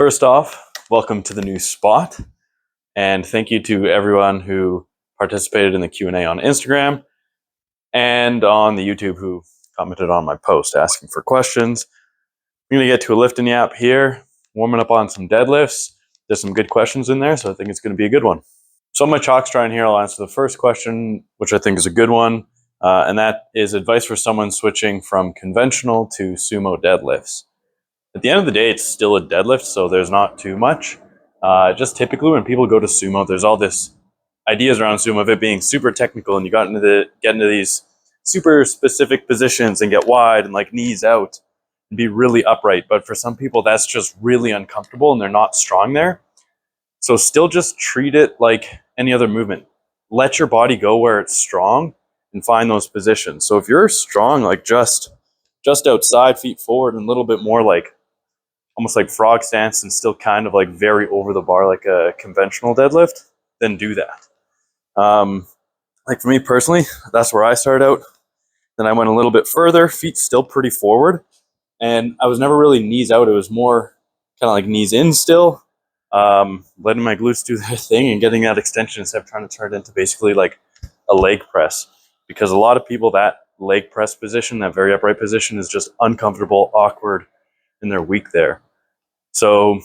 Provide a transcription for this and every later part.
First off, welcome to the new spot, and thank you to everyone who participated in the Q&A on Instagram and on the YouTube who commented on my post asking for questions. I'm going to get to a lift and yap here, warming up on some deadlifts. There's some good questions in there, so I think it's going to be a good one. So on my chalk try here, I'll answer the first question, which I think is a good one, and that is advice for someone switching from conventional to sumo deadlifts. At the end of the day, it's still a deadlift, so there's not too much. Just typically when people go to sumo, there's all this ideas around sumo of it being super technical, and you get into these super specific positions and get wide and like knees out and be really upright. But for some people, that's just really uncomfortable and they're not strong there. So still just treat it like any other movement. Let your body go where it's strong and find those positions. So if you're strong, like just outside, feet forward, and a little bit more like almost like frog stance and still kind of like very over the bar like a conventional deadlift, then do that. Like for me personally, that's where I started out. Then I went a little bit further, feet still pretty forward, and I was never really knees out. It was more kind of like knees in still, letting my glutes do their thing and getting that extension instead of trying to turn it into basically like a leg press. Because a lot of people, that leg press position, that very upright position, is just uncomfortable, awkward, and they're weak there. So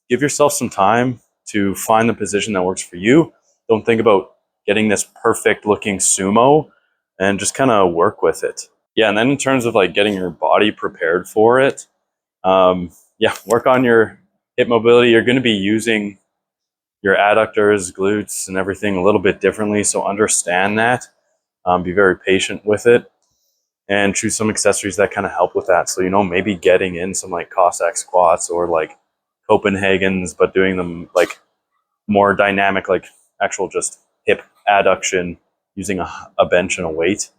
give yourself some time to find the position that works for you. Don't think about getting this perfect looking sumo, and just kind of work with it. Yeah, and then in terms of like getting your body prepared for it, work on your hip mobility. You're going to be using your adductors, glutes, and everything a little bit differently, so understand that. Be very patient with it, and choose some accessories that kind of help with that. So, maybe getting in some like Cossack squats or like Copenhagen's, but doing them like more dynamic, like actual just hip adduction using a bench and a weight.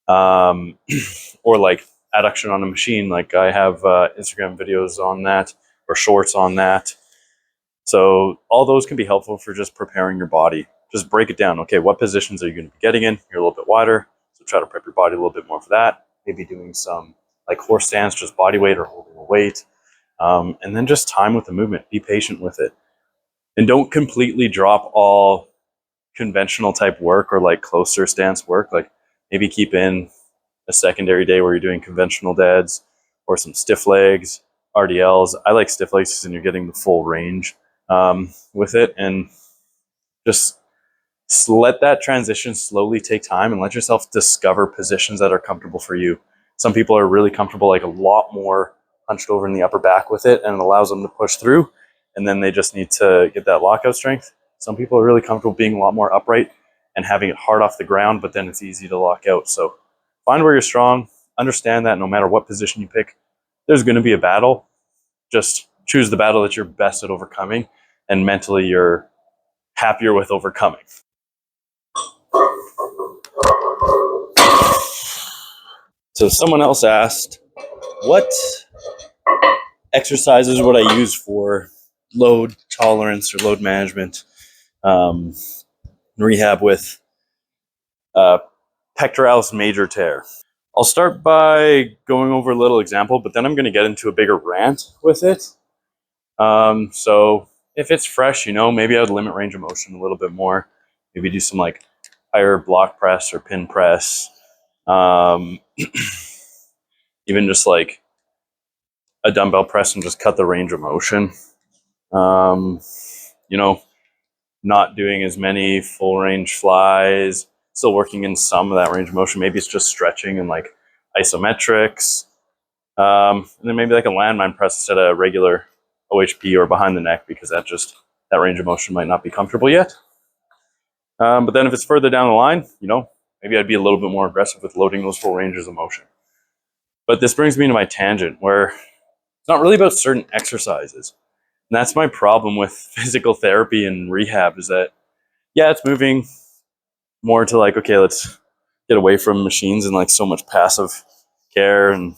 Or like adduction on a machine. Like I have Instagram videos on that or shorts on that. So all those can be helpful for just preparing your body. Just break it down. Okay, what positions are you going to be getting in? You're a little bit wider, so try to prep your body a little bit more for that. Maybe doing some like horse stance, just body weight or holding a weight. And then just time with the movement. Be patient with it. And don't completely drop all conventional type work or like closer stance work. Like maybe keep in a secondary day where you're doing conventional deads or some stiff legs, RDLs. I like stiff legs because then you're getting the full range with it. And just let that transition slowly take time and let yourself discover positions that are comfortable for you. Some people are really comfortable, like a lot more hunched over in the upper back with it, and it allows them to push through. And then they just need to get that lockout strength. Some people are really comfortable being a lot more upright and having it hard off the ground, but then it's easy to lock out. So find where you're strong. Understand that no matter what position you pick, there's going to be a battle. Just choose the battle that you're best at overcoming, and mentally you're happier with overcoming. So someone else asked, what exercises would I use for load tolerance or load management rehab with pectoralis major tear? I'll start by going over a little example, but then I'm going to get into a bigger rant with it. So if it's fresh, maybe I would limit range of motion a little bit more. Maybe do some like higher block press or pin press. Even just like a dumbbell press and just cut the range of motion. Not doing as many full range flies, still working in some of that range of motion. Maybe it's just stretching and like isometrics. And then maybe like a landmine press instead of regular OHP or behind the neck, because that range of motion might not be comfortable yet. But then if it's further down the line, maybe I'd be a little bit more aggressive with loading those full ranges of motion. But this brings me to my tangent where it's not really about certain exercises. And that's my problem with physical therapy and rehab, is that, it's moving more to like, okay, let's get away from machines and like so much passive care and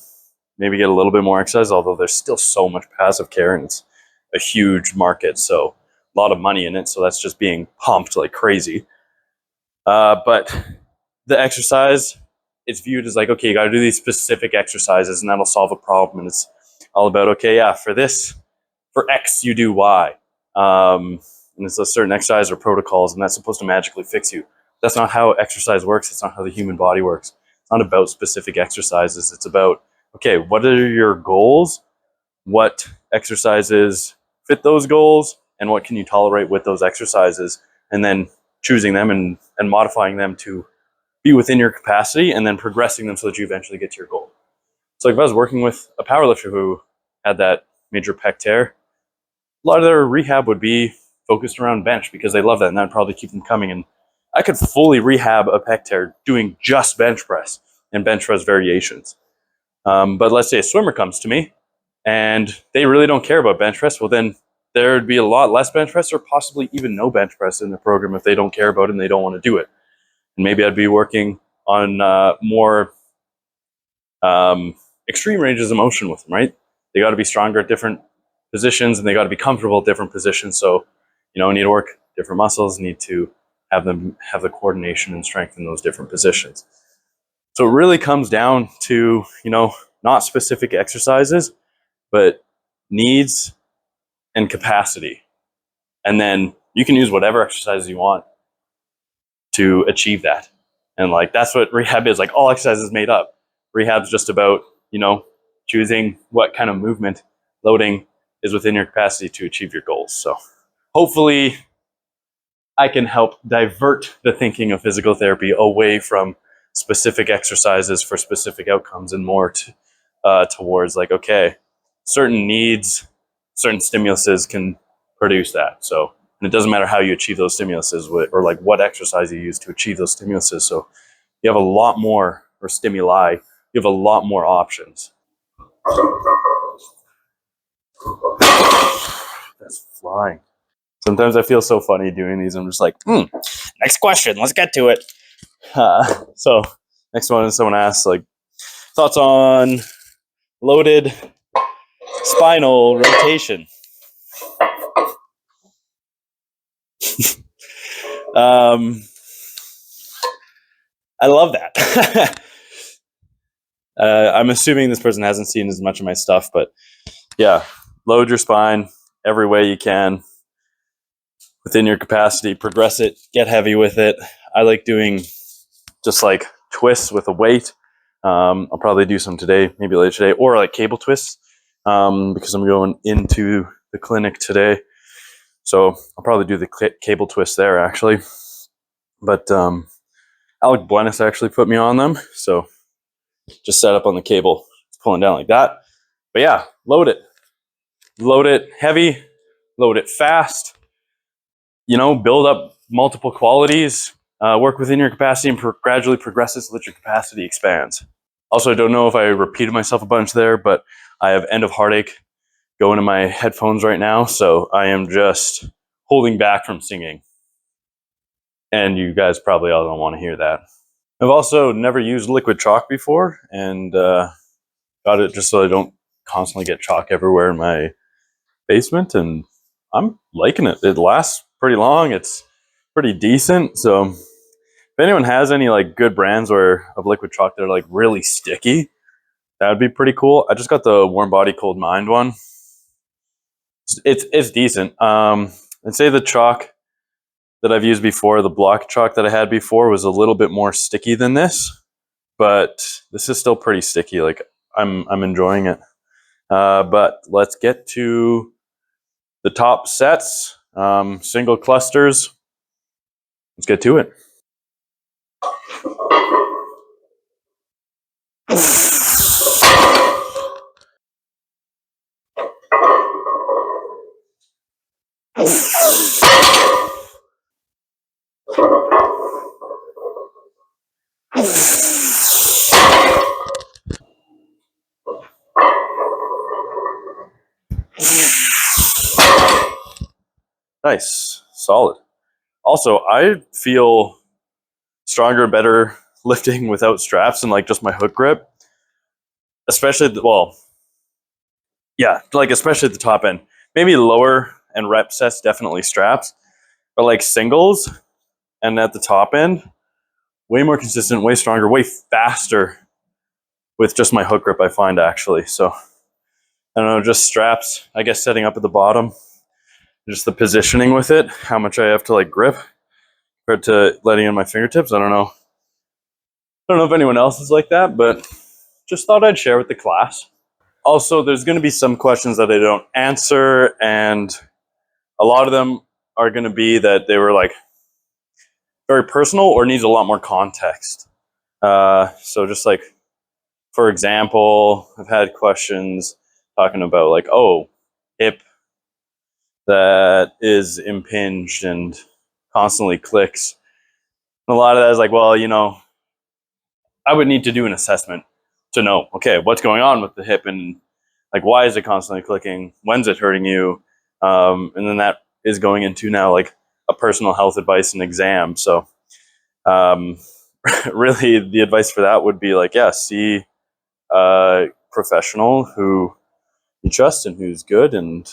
maybe get a little bit more exercise, although there's still so much passive care and it's a huge market. So a lot of money in it. So that's just being pumped like crazy. But the exercise, it's viewed as like, okay, you got to do these specific exercises and that'll solve a problem. And it's all about, okay, for for X, you do Y. And it's a certain exercise or protocols, and that's supposed to magically fix you. That's not how exercise works. It's not how the human body works. It's not about specific exercises. It's about, okay, what are your goals? What exercises fit those goals? And what can you tolerate with those exercises? And then choosing them and modifying them to be within your capacity, and then progressing them so that you eventually get to your goal. So like if I was working with a powerlifter who had that major pec tear, a lot of their rehab would be focused around bench because they love that, and that'd probably keep them coming. And I could fully rehab a pec tear doing just bench press and bench press variations. But let's say a swimmer comes to me and they really don't care about bench press. Well, then there'd be a lot less bench press, or possibly even no bench press in the program if they don't care about it and they don't want to do it. And maybe I'd be working on more extreme ranges of motion with them, right? They got to be stronger at different positions, and they got to be comfortable at different positions. So, need to work different muscles, need to have them have the coordination and strength in those different positions. So it really comes down to, not specific exercises, but needs and capacity. And then you can use whatever exercises you want to achieve that. And that's what rehab is. All exercise is made up. Rehab's just about, choosing what kind of movement loading is within your capacity to achieve your goals. So hopefully I can help divert the thinking of physical therapy away from specific exercises for specific outcomes, and more towards okay, certain needs, certain stimuluses can produce that. So, and it doesn't matter how you achieve those stimuluses, or what exercise you use to achieve those stimuluses. So you have a lot more, or stimuli, you have a lot more options. That's flying. Sometimes I feel so funny doing these. I'm just like, next question, let's get to it. So next one is someone asks, thoughts on loaded spinal rotation. I love that. I'm assuming this person hasn't seen as much of my stuff, but yeah, load your spine every way you can within your capacity, progress it, get heavy with it. I like doing just twists with a weight. I'll probably do some today, maybe later today, or cable twists, because I'm going into the clinic today. So I'll probably do the cable twist there, actually. But Alec Buenas actually put me on them. So just set up on the cable, pulling down like that. But yeah, load it. Load it heavy, load it fast. Build up multiple qualities, work within your capacity, and gradually progress it so that your capacity expands. Also, I don't know if I repeated myself a bunch there, but I have end of heartache going in my headphones right now, so I am just holding back from singing. And you guys probably all don't want to hear that. I've also never used liquid chalk before, and got it just so I don't constantly get chalk everywhere in my basement, and I'm liking it. It lasts pretty long. It's pretty decent. So if anyone has any good brands of liquid chalk that are really sticky, that would be pretty cool. I just got the Warm Body Cold Mind one. It's decent. I'd say the chalk that I've used before, the block chalk that I had before, was a little bit more sticky than this, but this is still pretty sticky. I'm enjoying it. But let's get to the top sets, single clusters. Let's get to it. Nice, solid. Also, I feel stronger, better lifting without straps and just my hook grip. Especially, especially at the top end. Maybe lower and rep sets, definitely straps. But singles and at the top end, way more consistent, way stronger, way faster with just my hook grip, I find, actually. So I don't know, just straps, I guess, setting up at the bottom, just the positioning with it, how much I have to like grip compared to letting in my fingertips. I don't know if anyone else is like that, but just thought I'd share with the class. Also, there's going to be some questions that I don't answer, and a lot of them are going to be that they were like very personal or needs a lot more context. So just like, for example, I've had questions talking about like, oh, hip that is impinged and constantly clicks. And a lot of that is like, well, I would need to do an assessment to know, okay, what's going on with the hip and like, why is it constantly clicking? When's it hurting you? And then that is going into now like a personal health advice and exam. So really the advice for that would be like, yeah, see a professional who you trust and who's good and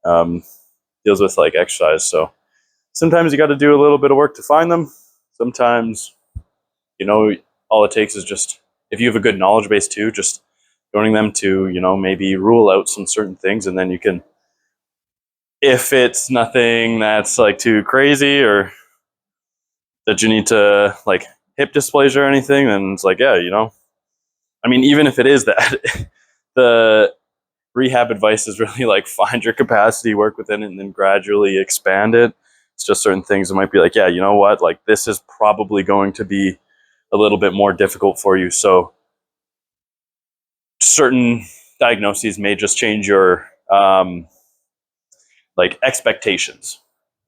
deals with like exercise. So sometimes you got to do a little bit of work to find them. Sometimes, all it takes is just, if you have a good knowledge base too, just joining them to, maybe rule out some certain things. And then you can, if it's nothing that's like too crazy or that you need to like hip dysplasia or anything, then it's like, yeah, I mean, even if it is that, the rehab advice is really like find your capacity, work within it, and then gradually expand it. It's just certain things that might be like, yeah, you know what, like this is probably going to be a little bit more difficult for you. So certain diagnoses may just change your like expectations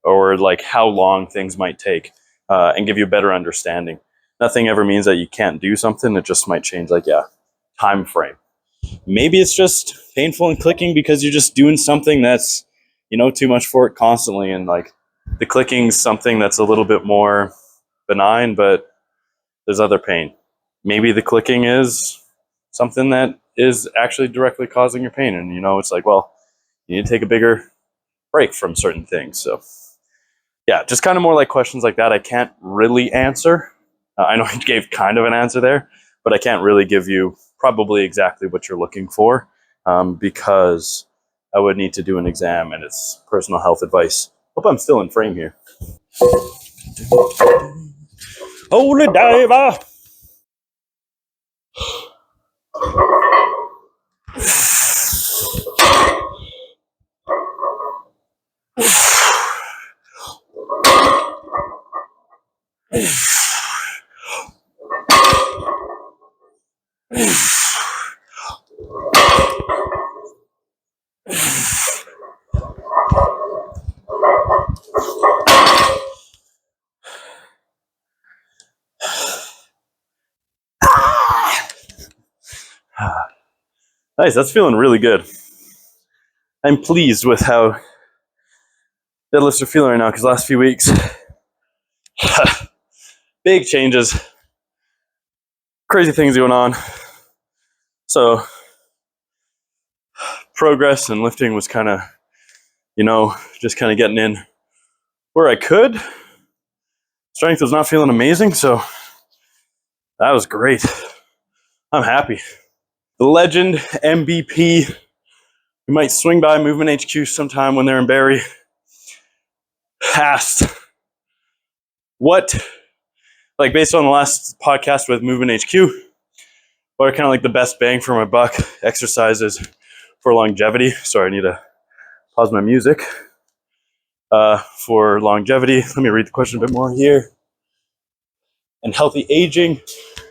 or like how long things might take and give you a better understanding. Nothing ever means that you can't do something. It just might change like, yeah, time frame. Maybe it's just painful and clicking because you're just doing something that's, too much for it constantly. And like the clicking's something that's a little bit more benign, but there's other pain. Maybe the clicking is something that is actually directly causing your pain. And, it's like, well, you need to take a bigger break from certain things. So yeah, just kind of more like questions like that I can't really answer. I know I gave kind of an answer there, but I can't really give you probably exactly what you're looking for because I would need to do an exam and it's personal health advice. Hope I'm still in frame here. Holy diver! Nice, that's feeling really good. I'm pleased with how deadlifts are feeling right now because last few weeks, big changes, crazy things going on. So progress and lifting was kind of, just kind of getting in where I could. Strength was not feeling amazing, so that was great. I'm happy. The legend MVP, who might swing by Movement HQ sometime when they're in Barrie, asked what, like based on the last podcast with Movement HQ, what are kind of like the best bang for my buck exercises for longevity. Sorry, I need to pause my music. For longevity, let me read the question a bit more here. And healthy aging,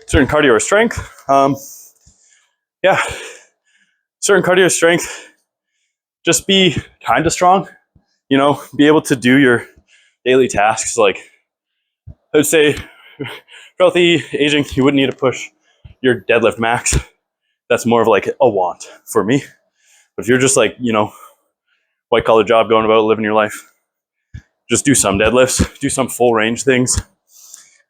certain cardio or strength. Yeah, certain cardio strength, just be kind of strong, be able to do your daily tasks. Like I would say for healthy aging, you wouldn't need to push your deadlift max. That's more of like a want for me. But if you're just like, white collar job, going about living your life, just do some deadlifts, do some full range things.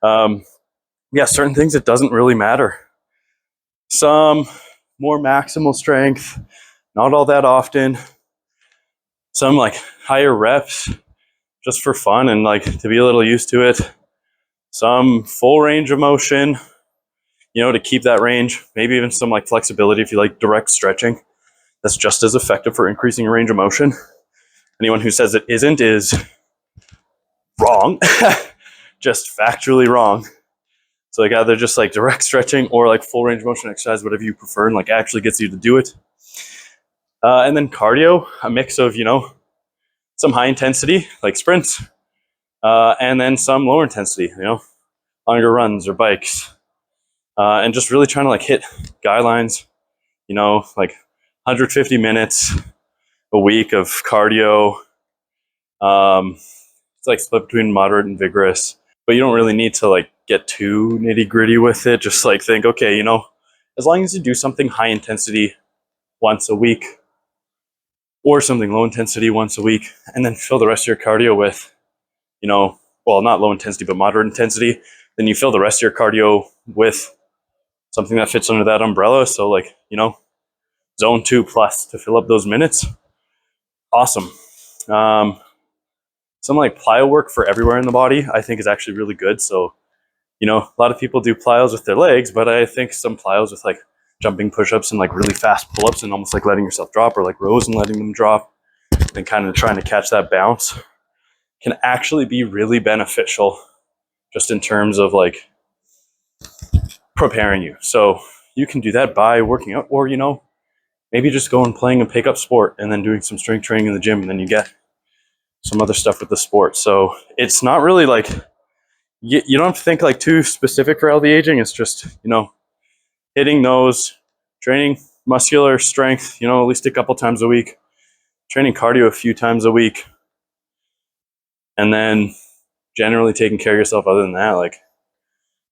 Yeah, certain things, it doesn't really matter. Some more maximal strength, not all that often. Some like higher reps just for fun and like to be a little used to it. Some full range of motion, to keep that range. Maybe even some like flexibility if you like direct stretching. that's just as effective for increasing your range of motion. Anyone who says it isn't is wrong, just factually wrong. So like either just like direct stretching or like full range of motion exercise, whatever you prefer, and like actually gets you to do it. And then cardio, a mix of, some high intensity like sprints, and then some lower intensity, longer runs or bikes, and just really trying to like hit guidelines, like 150 minutes a week of cardio. It's like split between moderate and vigorous, but you don't really need to like get too nitty gritty with it. Just like think, okay, as long as you do something high intensity once a week or something low intensity once a week, and then fill the rest of your cardio with, well, not low intensity, but moderate intensity, then you fill the rest of your cardio with something that fits under that umbrella. So like, zone 2 plus to fill up those minutes. Awesome. Some like plyo work for everywhere in the body, I think is actually really good. So, a lot of people do plyos with their legs, but I think some plyos with like jumping push-ups and like really fast pull-ups and almost like letting yourself drop, or like rows and letting them drop and kind of trying to catch that bounce, can actually be really beneficial just in terms of like preparing you. So you can do that by working out, or, maybe just going playing a pick-up sport and then doing some strength training in the gym, and then you get some other stuff with the sport. So it's not really like, you don't have to think like too specific for healthy aging. It's just, hitting those, training muscular strength, at least a couple times a week, training cardio a few times a week, and then generally taking care of yourself. Other than that, like,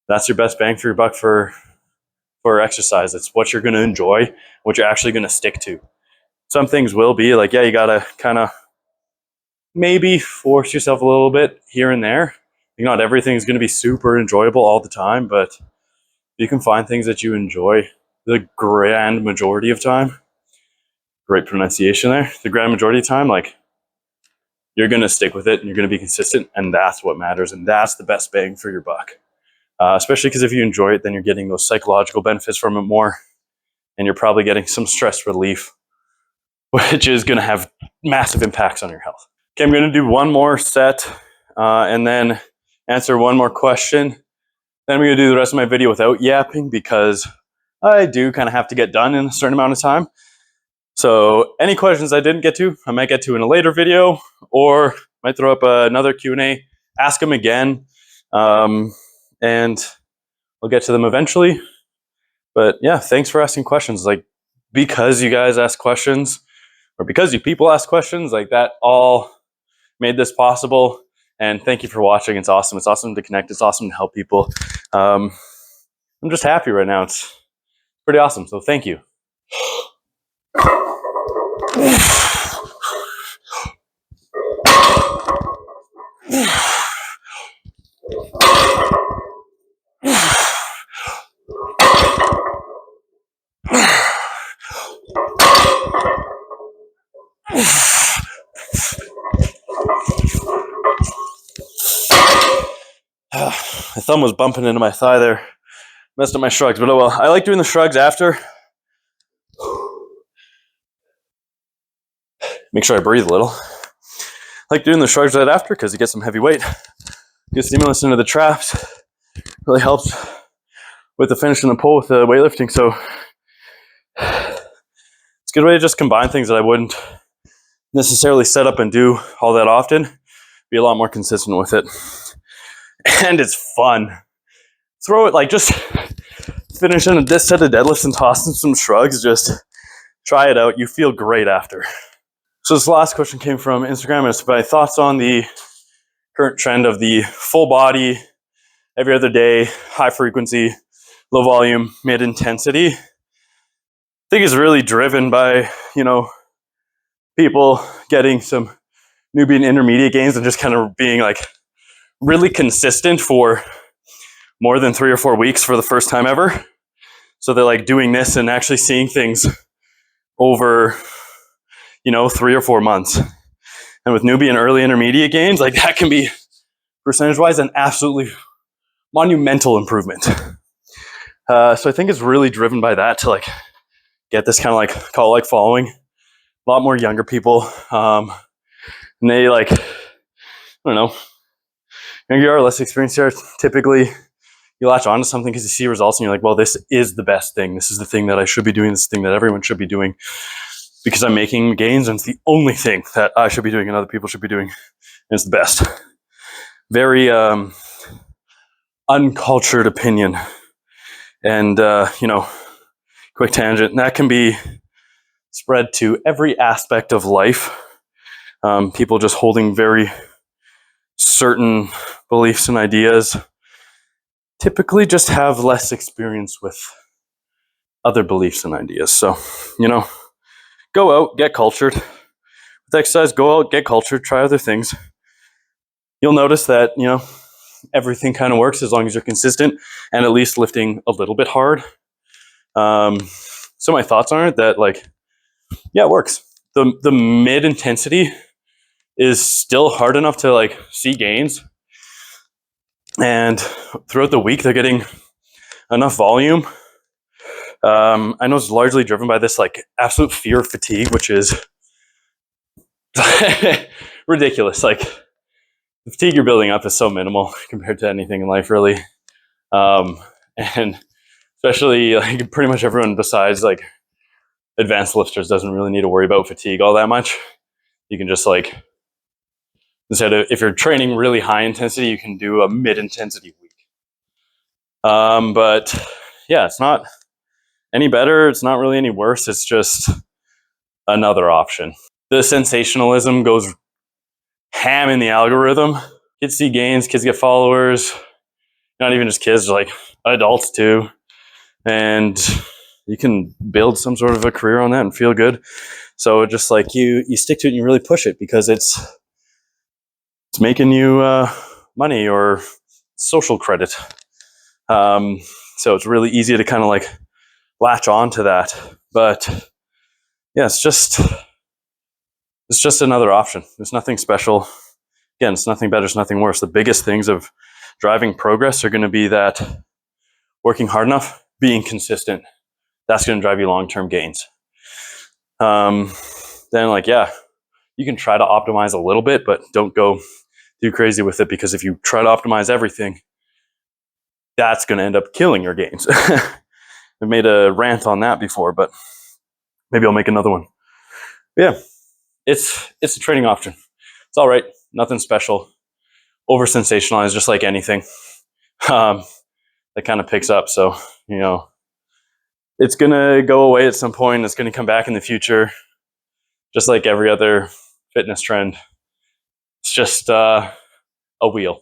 that's your best bang for your buck for exercise. It's what you're going to enjoy, what you're actually going to stick to. Some things will be like, yeah, you got to kind of maybe force yourself a little bit here and there. Not everything's going to be super enjoyable all the time, but you can find things that you enjoy the grand majority of time. Great pronunciation there. The grand majority of time, like, you're going to stick with it and you're going to be consistent, and that's what matters, and that's the best bang for your buck. Especially because if you enjoy it, then you're getting those psychological benefits from it more, and you're probably getting some stress relief, which is going to have massive impacts on your health. Okay, I'm going to do one more set and then answer one more question. Then I'm going to do the rest of my video without yapping, because I do kind of have to get done in a certain amount of time. So any questions I didn't get to, I might get to in a later video, or might throw up another Q&A, ask them again, and we'll get to them eventually. But yeah, thanks for asking questions. Like, because you guys ask questions, or because you people ask questions, like, that all made this possible. And thank you for watching. It's awesome. It's awesome to connect. It's awesome to help people. I'm just happy right now. It's pretty awesome. So thank you. My thumb was bumping into my thigh there. Messed up my shrugs, but oh well. I like doing the shrugs after. Make sure I breathe a little. I like doing the shrugs right after because you get some heavy weight. Get stimulus into the traps. Really helps with the finish and the pull with the weightlifting. So it's a good way to just combine things that I wouldn't necessarily set up and do all that often. Be a lot more consistent with it. And it's fun. Throw it, like, just finish in a set of deadlifts and tossing some shrugs. Just try it out. You feel great after. So this last question came from Instagram, and it's my thoughts on the current trend of the full body, every other day, high frequency, low volume, mid intensity. I think it's really driven by, people getting some newbie and intermediate gains and just kind of being like really consistent for more than 3 or 4 weeks for the first time ever. So they're like doing this and actually seeing things over, 3 or 4 months. And with newbie and early intermediate gains, like, that can be percentage-wise an absolutely monumental improvement. So I think it's really driven by that to like get this kind of like call-like following a lot more younger people. And they like, I don't know, younger you are, less experienced you are, typically you latch on to something because you see results and you're like, well, this is the best thing. This is the thing that I should be doing. This is the thing that everyone should be doing because I'm making gains and it's the only thing that I should be doing and other people should be doing. And it's the best. Very uncultured opinion. And, quick tangent, that can be spread to every aspect of life. People just holding very certain beliefs and ideas typically just have less experience with other beliefs and ideas. So, go out, get cultured. With exercise, go out, get cultured, try other things. You'll notice that, everything kind of works as long as you're consistent and at least lifting a little bit hard. So my thoughts on it that it works. The mid intensity is still hard enough to see gains. And throughout the week, they're getting enough volume. I know it's largely driven by this absolute fear of fatigue, which is ridiculous. The fatigue you're building up is so minimal compared to anything in life, really. And especially pretty much everyone besides advanced lifters doesn't really need to worry about fatigue all that much. You can just instead of, if you're training really high intensity, you can do a mid intensity week. But yeah, it's not any better. It's not really any worse. It's just another option. The sensationalism goes ham in the algorithm. Kids see gains, kids get followers, not even just kids, adults too. And you can build some sort of a career on that and feel good. So just you stick to it and you really push it because it's making you money or social credit. So it's really easy to kind of latch on to that. But yeah, it's just another option. There's nothing special. Again, it's nothing better, it's nothing worse. The biggest things of driving progress are going to be that working hard enough, being consistent. That's going to drive you long-term gains. Then you can try to optimize a little bit, but don't go too crazy with it because if you try to optimize everything, that's going to end up killing your gains. I've made a rant on that before, but maybe I'll make another one. Yeah, it's a training option. It's all right. Nothing special. Over sensationalized, just like anything. That kind of picks up. So, it's going to go away at some point. It's going to come back in the future. Just like every other fitness trend. It's just a wheel.